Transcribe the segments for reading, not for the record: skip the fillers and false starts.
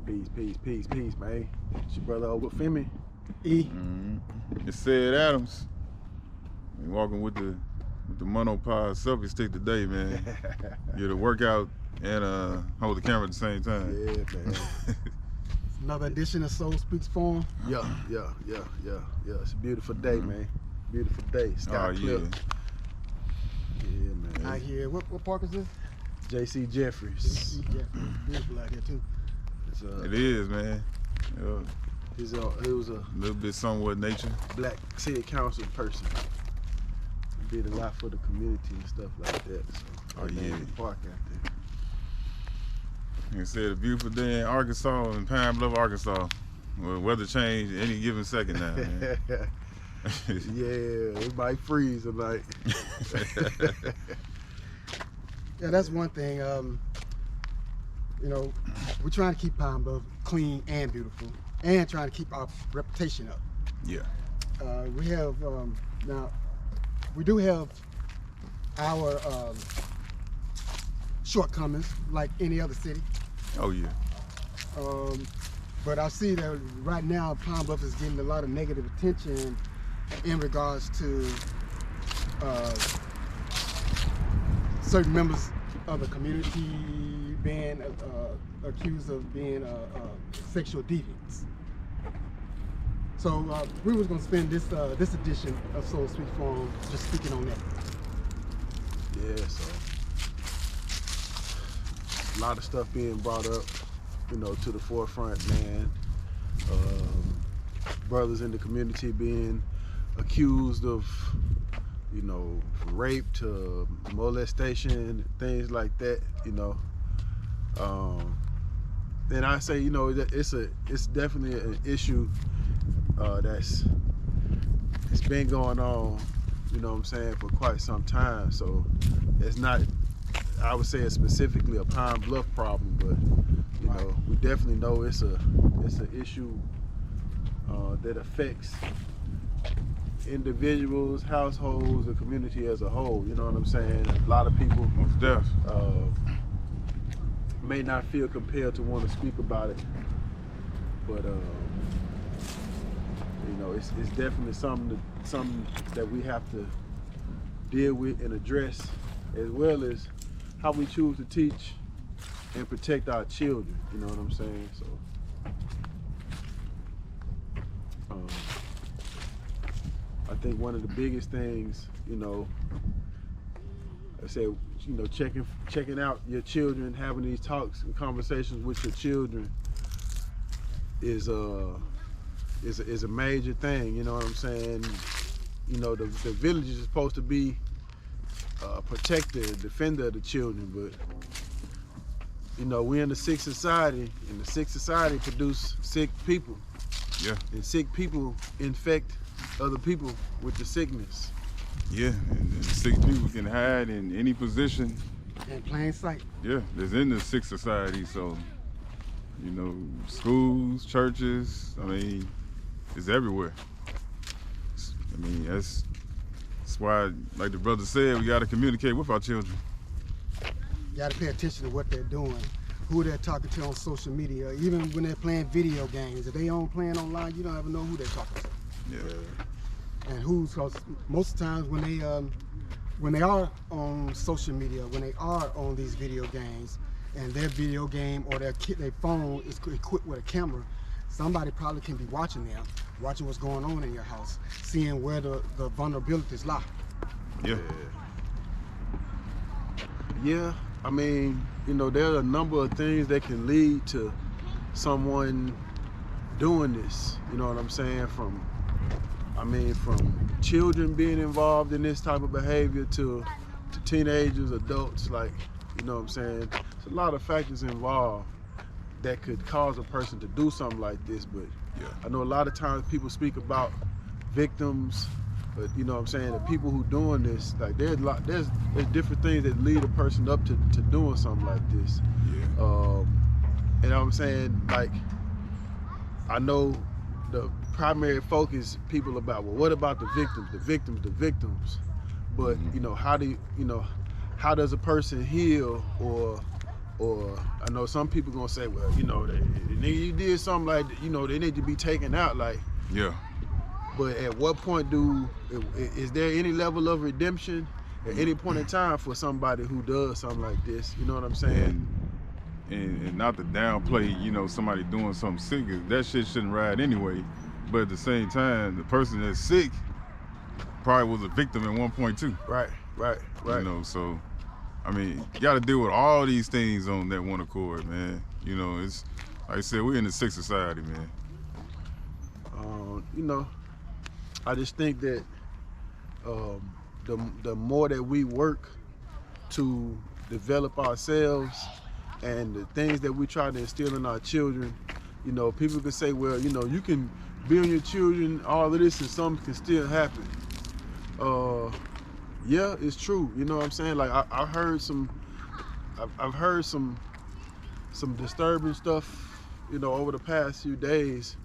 Peace, man. It's your brother over Femi. E. It's Said Adams. I'm walking with the monopod selfie stick today, man. Get a workout and hold the camera at the same time. Yeah, man. Another edition of Soul Speaks Forum. Yeah. It's a beautiful day, man. Beautiful day. Sky clear. Yeah, man. Out here, what park is this? J.C. Jeffries. J.C. Jeffries. Beautiful out here too. It is, man. Yeah. It was a little bit somewhat nature. Black city council person. Did a lot for the community and stuff like that. So the park out there. Like I said, a beautiful day in Arkansas, in Pine Bluff, Arkansas. Well, weather change any given second now, man. Yeah, it might freeze tonight. Yeah, that's one thing. You know, we're trying to keep Pine Bluff clean and beautiful, and trying to keep our reputation up. Yeah. We have now. We do have our shortcomings, like any other city. Oh yeah. But I see that right now Pine Bluff is getting a lot of negative attention in regards to certain members of the community being accused of being sexual deviants. So we was gonna spend this edition of Soul Speaks Forum just speaking on that. Yeah, so a lot of stuff being brought up, you know, to the forefront, man. Brothers in the community being accused of, you know, from rape to molestation, things like that, you know. And I say, you know, it's definitely an issue it's been going on, you know what I'm saying, for quite some time. So it's not, I would say it's specifically a Pine Bluff problem, but you know, we definitely know it's an issue that affects individuals, households, the community as a whole. You know what I'm saying? A lot of people may not feel compelled to want to speak about it, but you know, it's definitely something that we have to deal with and address, as well as how we choose to teach and protect our children. You know what I'm saying? So, I think one of the biggest things, you know, I say, you know, checking out your children, having these talks and conversations with your children is a major thing. You know what I'm saying? You know, the village is supposed to be a protector, defender of the children, but you know, we're in the sick society, and the sick society produce sick people. Yeah. And sick people infect other people with the sickness. Yeah, and sick people can hide in any position. In plain sight. Yeah, that's in the sick society. So, you know, schools, churches, I mean, it's everywhere. I mean, that's why, like the brother said, we got to communicate with our children. You got to pay attention to what they're doing, who they're talking to on social media, even when they're playing video games. If they aren't playing online, you don't ever know who they're talking to. Yeah. And because most of the times when they are on social media, when they are on these video games, and their video game or their phone is equipped with a camera, somebody probably can be watching them, watching what's going on in your house, seeing where the vulnerabilities lie. Yeah. Yeah, I mean, you know, there are a number of things that can lead to someone doing this. You know what I'm saying? From children being involved in this type of behavior to teenagers, adults, like, you know what I'm saying? There's a lot of factors involved that could cause a person to do something like this, but yeah. I know a lot of times people speak about victims, but you know what I'm saying, the people who doing this, like there's different things that lead a person up to doing something like this. Yeah. And I'm saying, like, I know the primary focus people about, well, what about the victims? But you know, how does a person heal or or I know some people gonna say, well, you know, nigga, you did something like, you know, they need to be taken out, like. Yeah. But at what point is there any level of redemption at any point in time for somebody who does something like this? You know what I'm saying? And not to downplay, you know, somebody doing something sick, that shit shouldn't ride anyway. But at the same time, the person that's sick probably was a victim at one point too. Right. You know, so I mean, you got to deal with all these things on that one accord, man. You know, it's like I said, we're in a sick society, man. You know, I just think that the more that we work to develop ourselves and the things that we try to instill in our children, you know, people can say, well, you know, you can build your children all of this and something can still happen. Yeah, it's true. You know what I'm saying? Like I've heard some disturbing stuff, you know, over the past few days.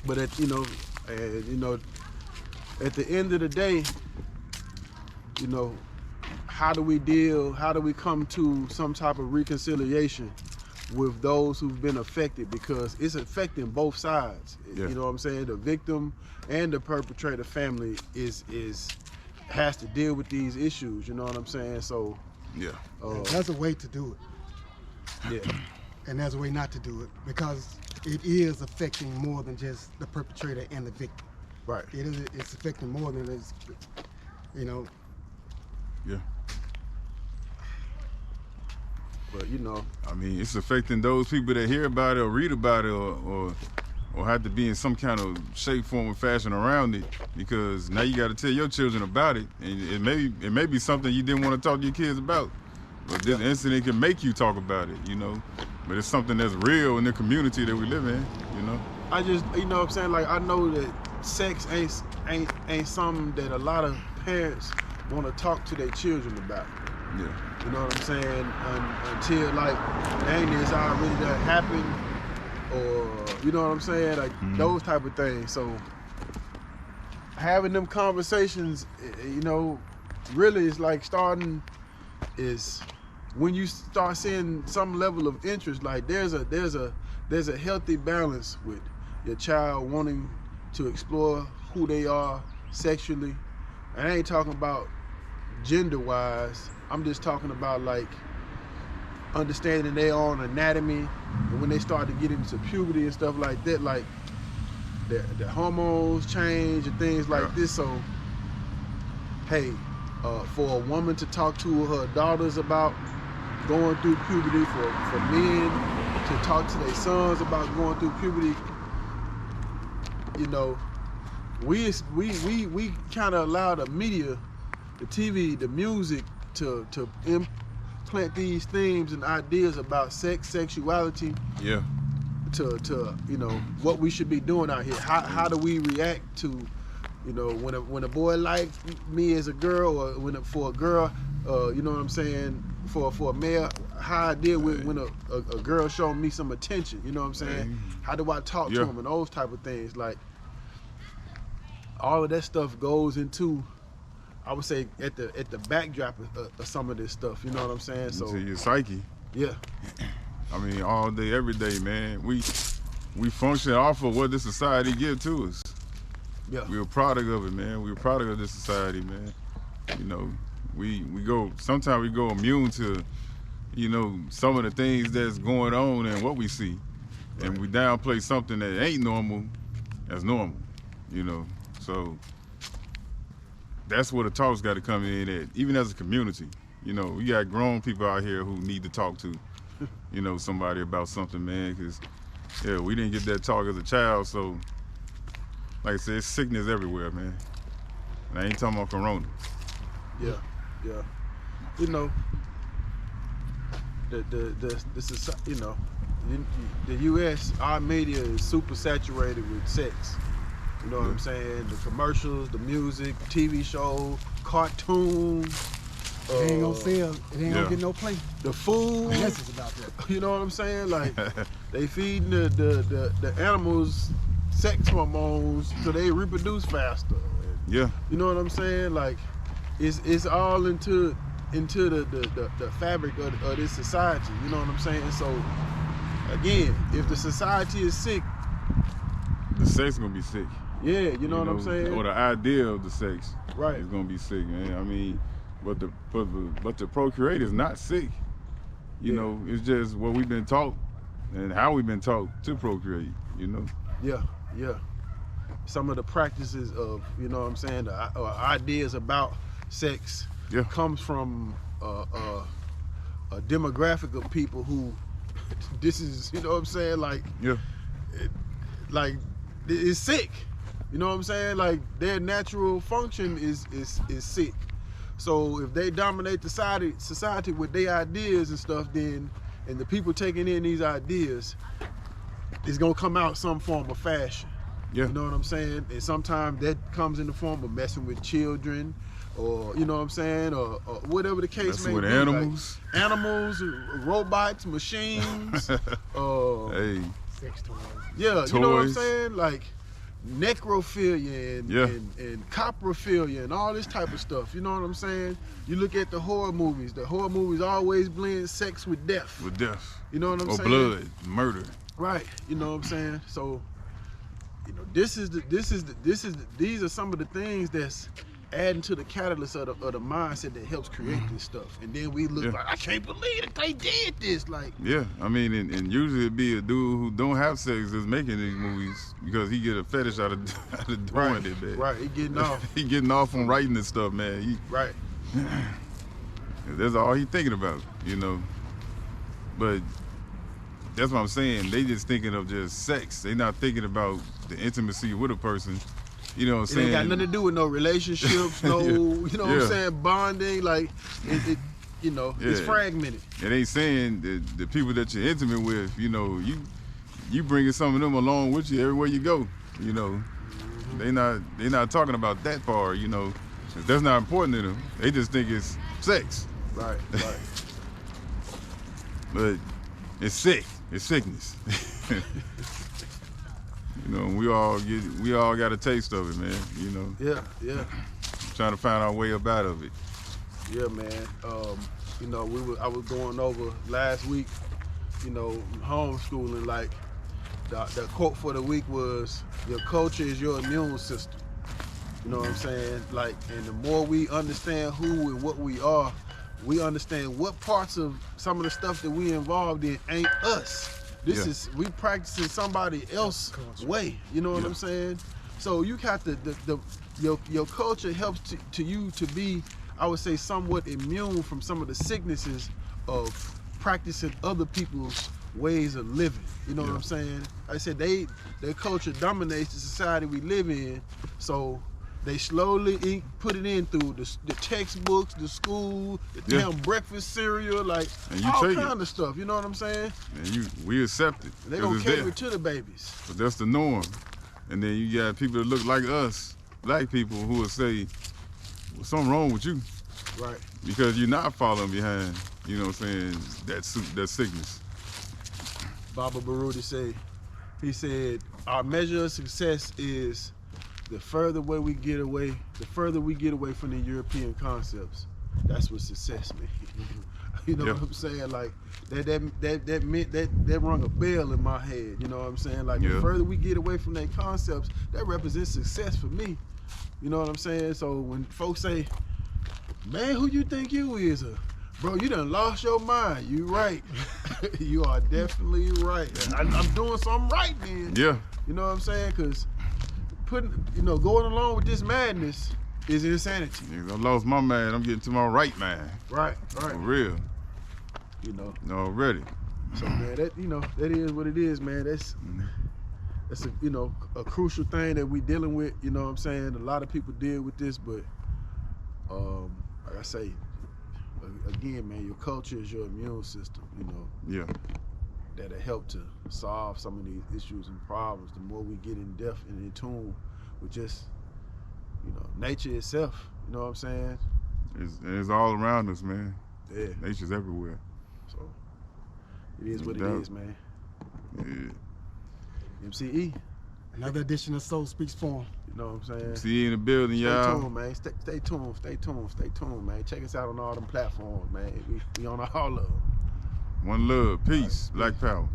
But at the end of the day, you know, how do we come to some type of reconciliation with those who've been affected, because it's affecting both sides. Yeah. You know what I'm saying? The victim and the perpetrator family has to deal with these issues. You know what I'm saying? So yeah, there's a way to do it. Yeah, and there's a way not to do it, because it is affecting more than just the perpetrator and the victim. Right. It's affecting more than it's, you know. Yeah. But you know, I mean, it's affecting those people that hear about it or read about it or have to be in some kind of shape, form, or fashion around it, because now you got to tell your children about it, and it may be something you didn't want to talk to your kids about, but this incident can make you talk about it, you know. But it's something that's real in the community that we live in, you know. I just, you know what I'm saying, like I know that sex ain't something that a lot of parents want to talk to their children about. Yeah. You know what I'm saying? Until like, dang, this already that happened, or you know what I'm saying? Like those type of things. So having them conversations, you know, really is like starting is when you start seeing some level of interest. Like there's a healthy balance with your child wanting to explore who they are sexually. And I ain't talking about gender-wise. I'm just talking about like understanding their own anatomy, and when they start to get into puberty and stuff like that, like the hormones change and things like this. So, hey, for a woman to talk to her daughters about going through puberty, for men to talk to their sons about going through puberty, you know, we kind of allow the media, the TV, the music to implant these themes and ideas about sex, sexuality. Yeah. To you know what we should be doing out here. How do we react to, you know, when a boy likes me as a girl, or for a girl, you know what I'm saying, for a male, how I deal with when a girl showing me some attention. You know what I'm saying? How do I talk to him and those type of things. Like all of that stuff goes into, I would say, at the backdrop of some of this stuff. You know what I'm saying? So into your psyche. Yeah. I mean, all day, every day, man. We function off of what this society give to us. Yeah. We're a product of it, man. We're a product of this society, man. You know, sometimes we go immune to, you know, some of the things that's going on and what we see. Right. And we downplay something that ain't normal as normal, you know. So that's where the talk's got to come in at, even as a community. You know, we got grown people out here who need to talk to, you know, somebody about something, man, because, yeah, we didn't get that talk as a child, so, like I said, it's sickness everywhere, man. And I ain't talking about corona. Yeah. You know, the society, you know, the U.S., our media is super saturated with sex. You know what I'm saying? The commercials, the music, TV shows, cartoons. It ain't gonna sell. It ain't gonna get no play. The food. Yes, it's about that. You know what I'm saying? Like they feeding the animals sex hormones so they reproduce faster. Yeah. You know what I'm saying? Like it's all into into the fabric of this society. You know what I'm saying? So again, if the society is sick, the sex gonna be sick. Yeah, you know what I'm saying? Or the idea of the sex Right. is gonna be sick, man. I mean, but to procreate is not sick. You Yeah. know, it's just what we've been taught and how we've been taught to procreate, you know? Yeah, yeah. Some of the practices of, you know what I'm saying, the ideas about sex comes from a demographic of people who, this is, you know what I'm saying, like, it's sick. You know what I'm saying? Like, their natural function is sick. So if they dominate the society with their ideas and stuff, then, and the people taking in these ideas, it's gonna come out some form of fashion. Yeah. You know what I'm saying? And sometimes that comes in the form of messing with children, or you know what I'm saying, or whatever the case may be. With animals. Like animals, robots, machines. Hey. Sex toys. Yeah, Toys. you know what I'm saying? Like necrophilia and coprophilia and all this type of stuff. You know what I'm saying? You look at the horror movies. The horror movies always blend sex with death. With death. You know what I'm saying? Or blood, murder. Right. You know what I'm saying? So, you know, these are some of the things that's adding to the catalyst of the mindset that helps create this stuff. And then we look like, I can't believe that they did this. Like, yeah, I mean, and usually it'd be a dude who don't have sex that's making these movies because he get a fetish out of doing it, man. Right, he getting off. He getting off on writing this stuff, man. Right. That's all he thinking about, you know. But that's what I'm saying. They just thinking of just sex. They not thinking about the intimacy with a person. You know what I'm saying? It ain't got nothing to do with no relationships, no, you know what I'm saying, bonding. Like, you know, it's fragmented. It ain't saying the people that you're intimate with, you know, you bringing some of them along with you everywhere you go. You know, they not talking about that part. You know, that's not important to them. They just think it's sex. Right. But it's sick. It's sickness. You know, we all got a taste of it, man. You know. Yeah. Trying to find our way up out of it. Yeah, man. You know, I was going over last week, you know, homeschooling. Like, the quote for the week was, "Your culture is your immune system." You know what I'm saying? Like, and the more we understand who and what we are, we understand what parts of some of the stuff that we involved in ain't us. This is, we practicing somebody else's way. You know what I'm saying? So you have to, your culture helps to you to be, I would say, somewhat immune from some of the sicknesses of practicing other people's ways of living. You know what I'm saying? Like I said, their culture dominates the society we live in. So they slowly put it in through the textbooks, the school, the damn breakfast cereal, like all kind of stuff. You know what I'm saying? And we accept it. And they gonna cater it to the babies. But that's the norm. And then you got people that look like us, black people, who will say, well, something wrong with you. Right. Because you're not following behind, you know what I'm saying, that sickness. Baba Baruti said, our measure of success is the further we get away from the European concepts. That's what success means. You know what I'm saying? Like that meant that rung a bell in my head. You know what I'm saying? Like the further we get away from their concepts, that represents success for me. You know what I'm saying? So when folks say, "Man, who you think you is?" Bro, you done lost your mind. You right. You are definitely right. I'm doing something right, man. Yeah. You know what I'm saying? Because going along with this madness is insanity. I lost my mind. I'm getting to my right mind. Right. For real. You know. Already. So man, that is what it is, man. That's a crucial thing that we dealing with. You know what I'm saying? A lot of people deal with this, but like I say, again, man, your culture is your immune system. You know. Yeah. That'll help to solve some of these issues and problems. The more we get in depth and in tune with just, nature itself. You know what I'm saying? It's all around us, man. Yeah. Nature's everywhere. So it is what it is, man. Yeah. MCE. Another edition of Soul Speaks For 'Em. You know what I'm saying? See you in the building, Stay y'all. tuned, man. Stay tuned, man. Check us out on all them platforms, man. We on all of them. One love, peace, Black Power.